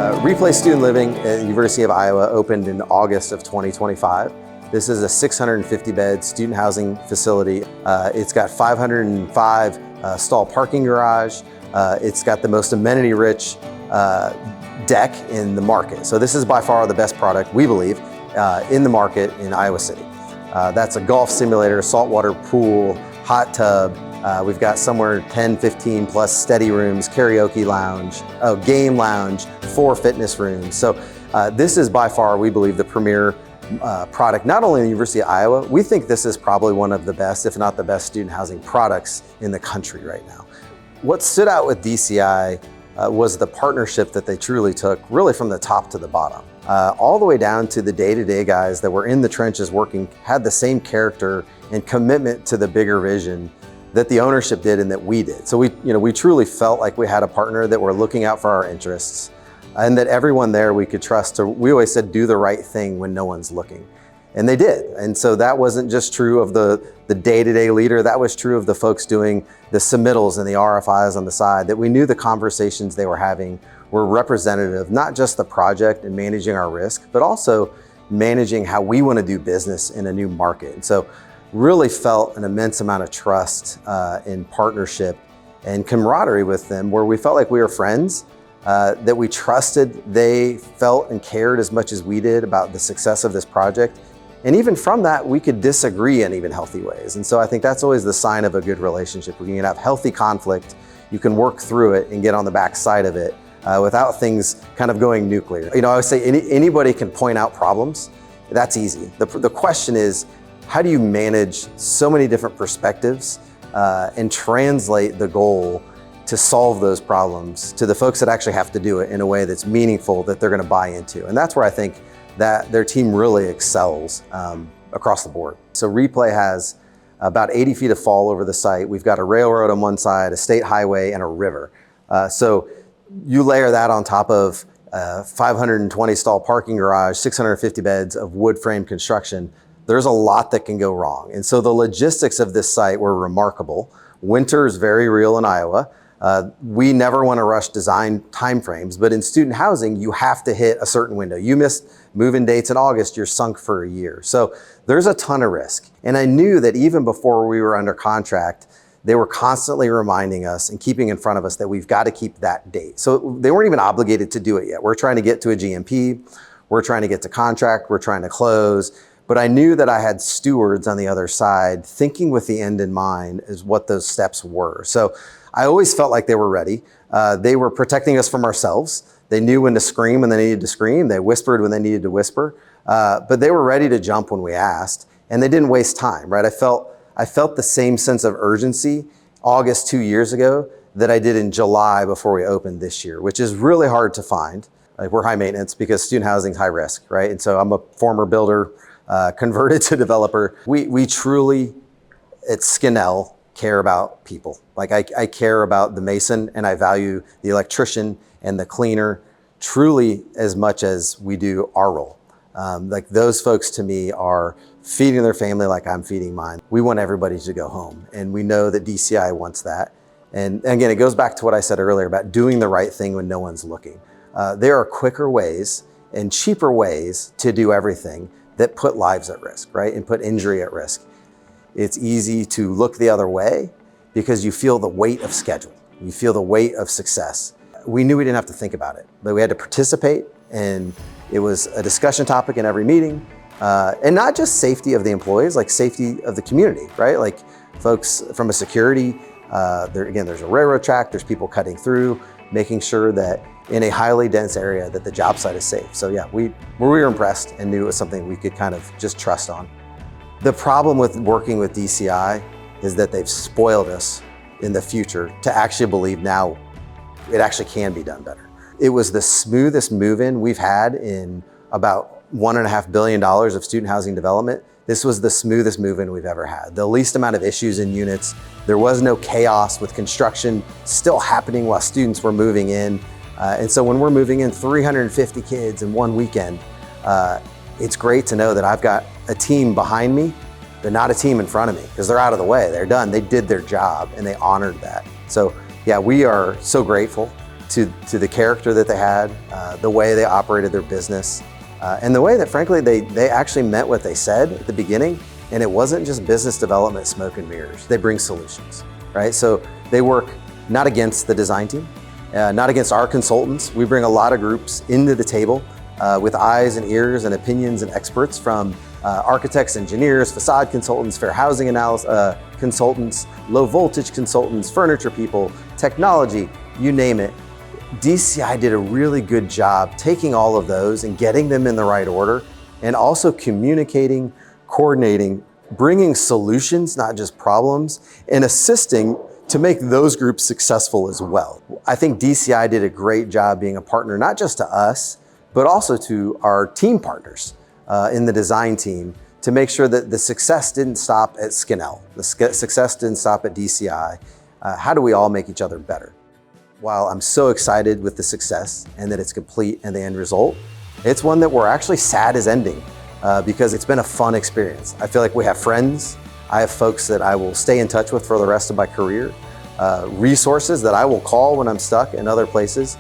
Replay Student Living at the University of Iowa opened in August of 2025. This is a 650-bed student housing facility. It's got 505 stall parking garage. It's got the most amenity-rich deck in the market. So this is by far the best product, we believe, in the market in Iowa City. That's a golf simulator, saltwater pool, hot tub. We've got somewhere 10, 15 plus study rooms, karaoke lounge, game lounge, 4 fitness rooms. So this is by far, we believe, the premier product, not only in the University of Iowa. We think this is probably one of the best, if not the best, student housing products in the country right now. What stood out with DCI was the partnership that they truly took, really from the top to the bottom. All the way down to the day-to-day guys that were in the trenches working, had the same character and commitment to the bigger vision that the ownership did and that we did. So we truly felt like we had a partner that were looking out for our interests, and that everyone there we could trust to, we always said, do the right thing when no one's looking. And they did. And so that wasn't just true of the day-to-day leader, that was true of the folks doing the submittals and the RFIs on the side, that we knew the conversations they were having were representative, not just the project and managing our risk, but also managing how we want to do business in a new market. And so really felt an immense amount of trust in partnership and camaraderie with them, where we felt like we were friends, that we trusted they felt and cared as much as we did about the success of this project. And even from that, we could disagree in even healthy ways. And so I think that's always the sign of a good relationship. We can have healthy conflict, you can work through it and get on the back side of it without things kind of going nuclear. I always say anybody can point out problems. That's easy. The question is, how do you manage so many different perspectives and translate the goal to solve those problems to the folks that actually have to do it in a way that's meaningful, that they're going to buy into? And that's where I think that their team really excels across the board. So Replay has about 80 feet of fall over the site. We've got a railroad on one side, a state highway, and a river. So you layer that on top of 520 stall parking garage, 650 beds of wood frame construction. There's a lot that can go wrong. And so the logistics of this site were remarkable. Winter is very real in Iowa. We never want to rush design timeframes, but in student housing, you have to hit a certain window. You missed move-in dates in August, you're sunk for a year. So there's a ton of risk. And I knew that even before we were under contract, they were constantly reminding us and keeping in front of us that we've got to keep that date. So they weren't even obligated to do it yet. We're trying to get to a GMP, we're trying to get to contract, we're trying to close. But I knew that I had stewards on the other side thinking with the end in mind is what those steps were. So I always felt like they were ready. They were protecting us from ourselves. They knew when to scream when they needed to scream. They whispered when they needed to whisper. But they were ready to jump when we asked, and they didn't waste time, right? I felt the same sense of urgency August 2 years ago that I did in July before we opened this year, which is really hard to find. Like, we're high maintenance because student housing is high risk, right? And so I'm a former builder, converted to developer. We truly, at Scannell, care about people. Like I care about the mason, and I value the electrician and the cleaner truly as much as we do our role. Like, those folks to me are feeding their family like I'm feeding mine. We want everybody to go home, and we know that DCI wants that. And again, it goes back to what I said earlier about doing the right thing when no one's looking. There are quicker ways and cheaper ways to do everything that put lives at risk, right? And put injury at risk. It's easy to look the other way because you feel the weight of schedule. You feel the weight of success. We knew we didn't have to think about it, but we had to participate, and it was a discussion topic in every meeting. And not just safety of the employees, like safety of the community, right? Like, folks from a security, there's a railroad track, there's people cutting through, making sure that in a highly dense area that the job site is safe. So yeah, we were impressed and knew it was something we could kind of just trust on. The problem with working with DCI is that they've spoiled us in the future to actually believe now it actually can be done better. It was the smoothest move-in we've had in about $1.5 billion of student housing development. This was the smoothest move-in we've ever had. The least amount of issues in units. There was no chaos with construction still happening while students were moving in. And so when we're moving in 350 kids in one weekend, it's great to know that I've got a team behind me, but not a team in front of me, because they're out of the way, they're done, they did their job, and they honored that. So yeah, we are so grateful to the character that they had, the way they operated their business, and the way that, frankly, they actually meant what they said at the beginning. And it wasn't just business development, smoke and mirrors. They bring solutions, right? So they work not against the design team, not against our consultants. We bring a lot of groups into the table with eyes and ears and opinions and experts from architects, engineers, facade consultants, fair housing analysis consultants, low voltage consultants, furniture people, technology, you name it. DCI did a really good job taking all of those and getting them in the right order, and also communicating, coordinating, bringing solutions, not just problems, and assisting to make those groups successful as well. I think DCI did a great job being a partner, not just to us, but also to our team partners in the design team, to make sure that the success didn't stop at Scannell. The success didn't stop at DCI. How do we all make each other better? While I'm so excited with the success and that it's complete and the end result, it's one that we're actually sad is ending. Because it's been a fun experience. I feel like we have friends. I have folks that I will stay in touch with for the rest of my career, resources that I will call when I'm stuck in other places,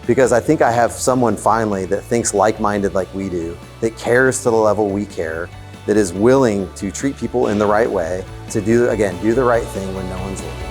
because I think I have someone finally that thinks like-minded like we do, that cares to the level we care, that is willing to treat people in the right way, to do the right thing when no one's looking.